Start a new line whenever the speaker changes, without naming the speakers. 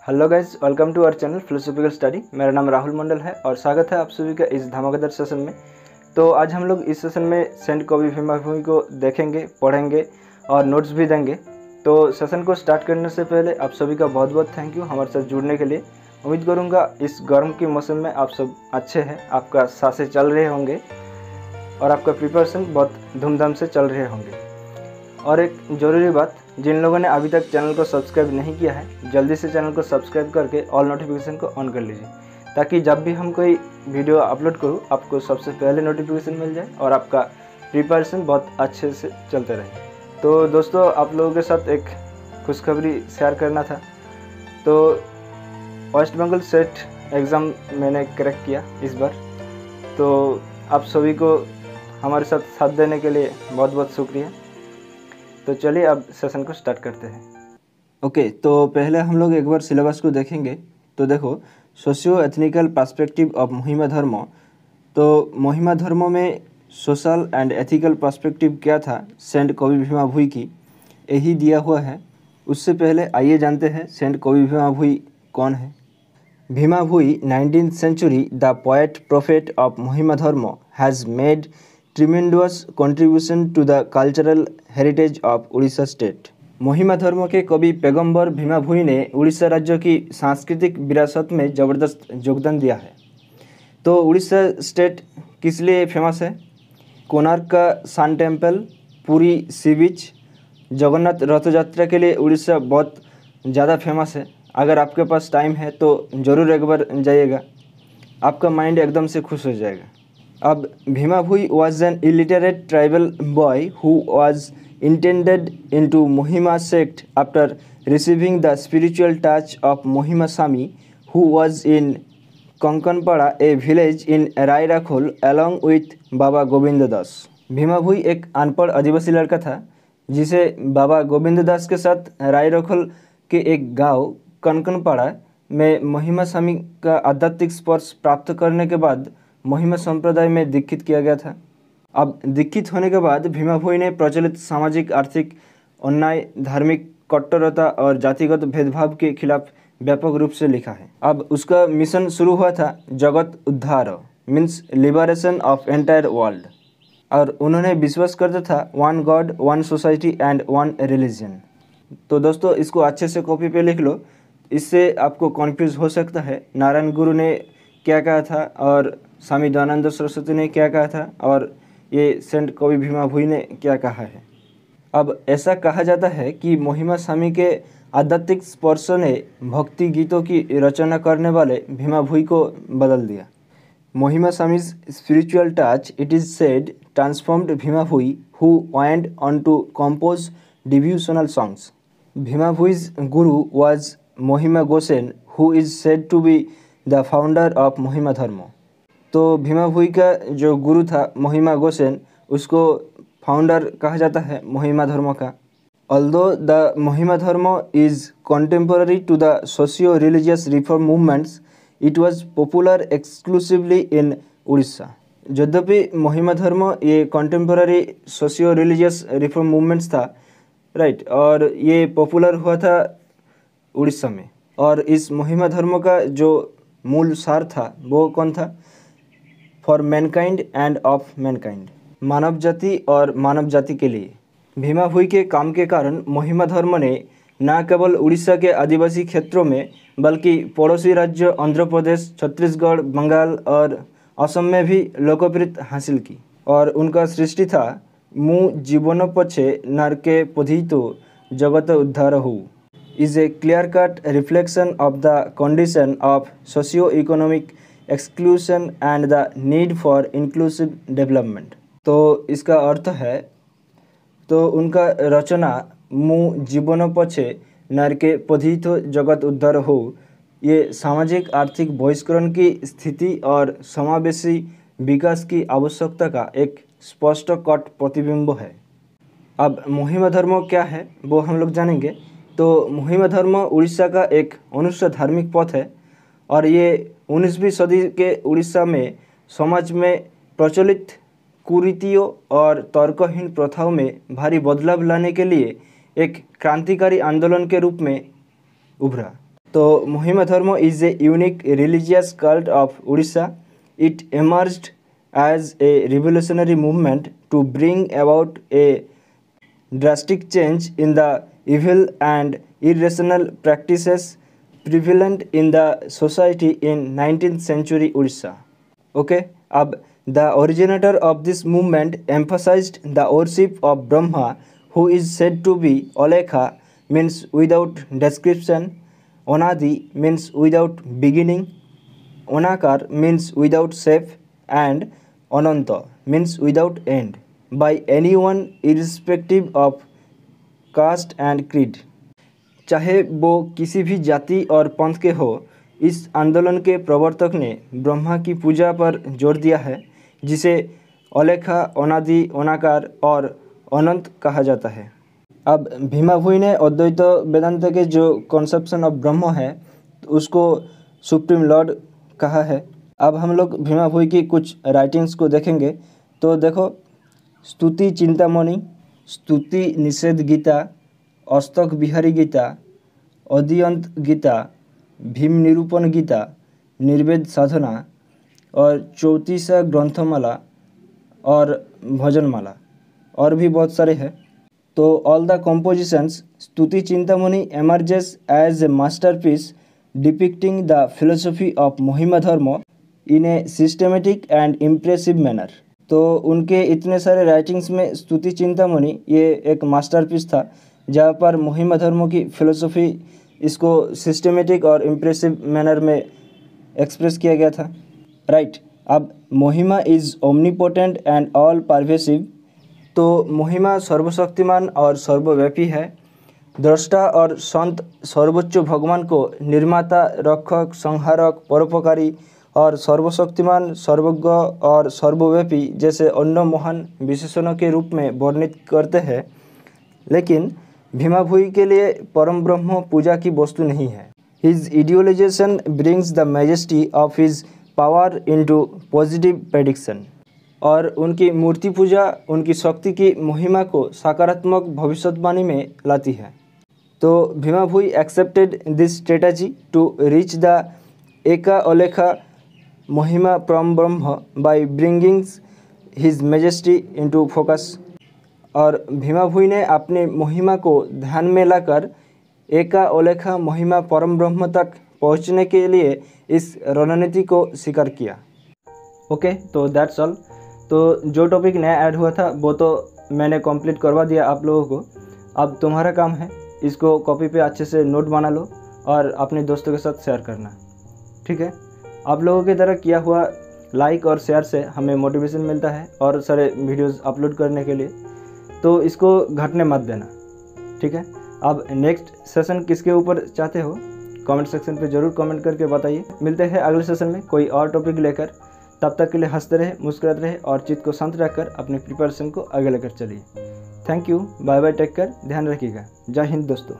Hello guys, welcome to our channel philosophical study. मेरा नाम राहुल मंडल है और स्वागत है आप सभी का इस धमाकेदार सेशन में। तो आज हम लोग इस सेशन में सेंट कवि भीमा भोई को देखेंगे, पढ़ेंगे और नोट्स भी देंगे। तो सेशन को स्टार्ट करने से पहले आप सभी का बहुत बहुत थैंक यू हमारे साथ जुड़ने के लिए। उम्मीद करूँगा इस गर्म के मौसम में आप सब अच्छे हैं, आपका सांसें चल रहे होंगे और आपका प्रिपरेशन बहुत धूमधाम से चल रहे होंगे। और एक ज़रूरी बात, जिन लोगों ने अभी तक चैनल को सब्सक्राइब नहीं किया है, जल्दी से चैनल को सब्सक्राइब करके ऑल नोटिफिकेशन को ऑन कर लीजिए, ताकि जब भी हम कोई वीडियो अपलोड करूँ आपको सबसे पहले नोटिफिकेशन मिल जाए और आपका प्रिपरेशन बहुत अच्छे से चलते रहे। तो दोस्तों, आप लोगों के साथ एक खुशखबरी शेयर करना था। तो वेस्ट बंगाल सेट एग्ज़ाम मैंने क्रैक किया इस बार। तो आप सभी को हमारे साथ देने के लिए बहुत बहुत शुक्रिया। तो चलिए अब सेशन को स्टार्ट करते हैं। ओके, तो पहले हम लोग एक बार सिलेबस को देखेंगे। तो देखो, सोशियो एथनिकल पर्सपेक्टिव ऑफ महिमा धर्म। तो महिमा धर्म में सोशल एंड एथिकल पर्सपेक्टिव क्या था सेंट कवि भीमा भोई की, यही दिया हुआ है। उससे पहले आइए जानते हैं सेंट कवि भीमा भोई कौन है। भीमा भोई 19th century, the poet prophet of Mohima Dharma, has made tremendous contribution to the cultural heritage of Odisha state। महिमा धर्म के कवि पैगंबर भीमा भोई ने उड़ीसा राज्य की सांस्कृतिक विरासत में ज़बरदस्त योगदान दिया है। तो उड़ीसा स्टेट किस लिए फेमस है? कोणार्क का सन टेम्पल, पुरी सी बीच, जगन्नाथ रथ यात्रा के लिए उड़ीसा बहुत ज़्यादा फेमस है। अगर आपके पास टाइम है तो ज़रूर एक बार जाइएगा, आपका माइंड एकदम से खुश हो जाएगा। अब Bhima Bhoi was an illiterate tribal boy who was intended into Mahima sect after receiving the spiritual touch of Mahima Swami who was in Kankanpada, a village in Rairakhol, along with Baba Govind Das. Bhima Bhoi एक अनपढ़ आदिवासी लड़का था जिसे बाबा गोविंद दास के साथ रायराखोल के एक गांव कनकनपाड़ा में महिमा स्वामी का आध्यात्मिक स्पर्श प्राप्त करने के बाद महिमा संप्रदाय में दीक्षित किया गया था। अब दीक्षित होने के बाद भीमा भोई ने प्रचलित सामाजिक, आर्थिक अन्याय, धार्मिक कट्टरता और जातिगत भेदभाव के खिलाफ व्यापक रूप से लिखा है। अब उसका मिशन शुरू हुआ था जगत उद्धार, means liberation of entire world. और उन्होंने विश्वास करता था one God, one society and one religion. तो दोस्तों, इसको अच्छे से कॉपी पे लिख लो, इससे आपको कन्फ्यूज़ हो सकता है नारायण गुरु ने क्या कहा था और स्वामी दयानंद सरस्वती ने क्या कहा था और ये सेंट कवि भीमा भोई ने क्या कहा है। अब ऐसा कहा जाता है कि महिमा स्वामी के आध्यात्मिक स्पर्श ने भक्ति गीतों की रचना करने वाले भीमा भोई को बदल दिया। महिमा स्वामी's spiritual touch, it is said, transformed Bhima Bhoi, who went on to compose devotional songs. Bhima Bhoi's guru was Mohima Gosen, who is said to be the founder of Mohima Dharma। तो भीमा भोई का जो गुरु था महिमा Gaussian, उसको founder कहा जाता है महिमा धर्म का। Although the Mohima Dharma is contemporary to the socio-religious reform movements, it was popular exclusively in Orissa. यद्यपि महिमा धर्म ये contemporary socio religious reform movements था, राइट, और ये पॉपुलर हुआ था उड़ीसा में। और इस महिमा धर्म का जो मूल सार था वो कौन था? For mankind and of mankind, मानव जाति और मानव जाति के लिए। भीमा भोई के काम के कारण महिमा धर्म ने न केवल उड़ीसा के आदिवासी क्षेत्रों में बल्कि पड़ोसी राज्य आंध्र प्रदेश, छत्तीसगढ़, बंगाल और असम में भी लोकप्रियता हासिल की। और उनका सृष्टि था मु जीवन पछे नरके पधितो जगत उद्धार हो, is a clear cut reflection of the condition of socio economic exclusion and the need for inclusive development. तो इसका अर्थ है, तो उनका रचना मु जीवन पछे नरके पधितो जगत उद्धार हो, ये सामाजिक आर्थिक बहिष्करण की स्थिति और समावेशी विकास की आवश्यकता का एक स्पष्ट कट प्रतिबिंब है। अब महिमा धर्म क्या है वो हम लोग जानेंगे। तो महिमा धर्म उड़ीसा का एक अनुष्ठ धार्मिक पथ है और ये 19वीं सदी के उड़ीसा में समाज में प्रचलित कुरीतियों और तर्कहीन प्रथाओं में भारी बदलाव लाने के लिए एक क्रांतिकारी आंदोलन के रूप में उभरा। तो महिमा धर्म is a unique religious cult of Orissa. It emerged as a revolutionary movement to bring about a drastic change in the evil and irrational practices prevalent in the society in 19th century Odisha. Okay, the originator of this movement emphasized the worship of Brahma, who is said to be Olekha, means without description, Onadi means without beginning, Onakar means without shape, and Ananta means without end, by anyone irrespective of caste and creed. चाहे वो किसी भी जाति और पंथ के हो, इस आंदोलन के प्रवर्तक ने ब्रह्मा की पूजा पर जोर दिया है, जिसे अलेखा, अनादि, अनाकार और अनंत कहा जाता है. अब भीमा भोई ने अद्वैत वेदांत के जो कॉन्सेप्शन ऑफ ब्रह्म है उसको सुप्रीम लॉर्ड कहा है. अब हम लोग भीमा भोई की कुछ राइटिंग्स को देखेंगे. तो देखो, स्तुति चिंतामणि, स्तुति निषेध गीता, अस्तक बिहारी गीता, अदियंत गीता, भीम निरूपण गीता, निर्वेद साधना और 34 ग्रंथमाला और भजनमाला और भी बहुत सारे हैं. तो ऑल द compositions, स्तुति Chintamani emerges as a masterpiece depicting the philosophy of महिमा धर्म in a systematic and impressive manner. तो उनके इतने सारे राइटिंग्स में स्तुति चिंतामणि ये एक मास्टरपीस था, जहाँ पर महिमा धर्म की फिलोसफी इसको सिस्टमेटिक और इम्प्रेसिव मैनर में एक्सप्रेस किया गया था. राइट. अब महिमा is omnipotent and all pervasive. तो महिमा सर्वशक्तिमान और सर्वव्यापी है. दृष्टा और संत सर्वोच्च भगवान को निर्माता, रक्षक, संहारक, परोपकारी और सर्वशक्तिमान, सर्वज्ञ और सर्वव्यापी जैसे अन्य महान विशेषणों के रूप में वर्णित करते हैं. लेकिन भीमा भोई के लिए परम ब्रह्म पूजा की वस्तु नहीं है. His idolization brings the majesty of his power into positive prediction. और उनकी मूर्ति पूजा उनकी शक्ति की महिमा को सकारात्मक भविष्यवाणी में लाती है. तो Bhima Bhoi accepted this strategy to reach the Eka Alekha Mahima Param Brahma by bringing his majesty into focus. और भीमा भोई ने अपनी महिमा को ध्यान में लाकर एका अलेखा महिमा परम ब्रह्म तक पहुंचने के लिए इस रणनीति को स्वीकार किया. ओके, तो दैट्स ऑल. तो जो टॉपिक नया ऐड हुआ था वो तो मैंने कंप्लीट करवा दिया आप लोगों को. अब तुम्हारा काम है इसको कॉपी पे अच्छे से नोट बना लो और अपने दोस्तों के साथ शेयर करना. ठीक है. आप लोगों के द्वारा किया हुआ लाइक और शेयर से हमें मोटिवेशन मिलता है और सारे वीडियोस अपलोड करने के लिए. तो इसको घटने मत देना. ठीक है. अब नेक्स्ट सेशन किसके ऊपर चाहते हो कमेंट सेक्शन पे ज़रूर कमेंट करके बताइए. मिलते हैं अगले सेशन में कोई और टॉपिक लेकर. तब तक के लिए हंसते रहे, मुस्कुराते रहे और चित्त को शांत रखकर अपने प्रिपरेशन को आगे लेकर चलिए. Thank you. Bye bye. Take care. ध्यान रखिएगा. जय हिंद दोस्तों.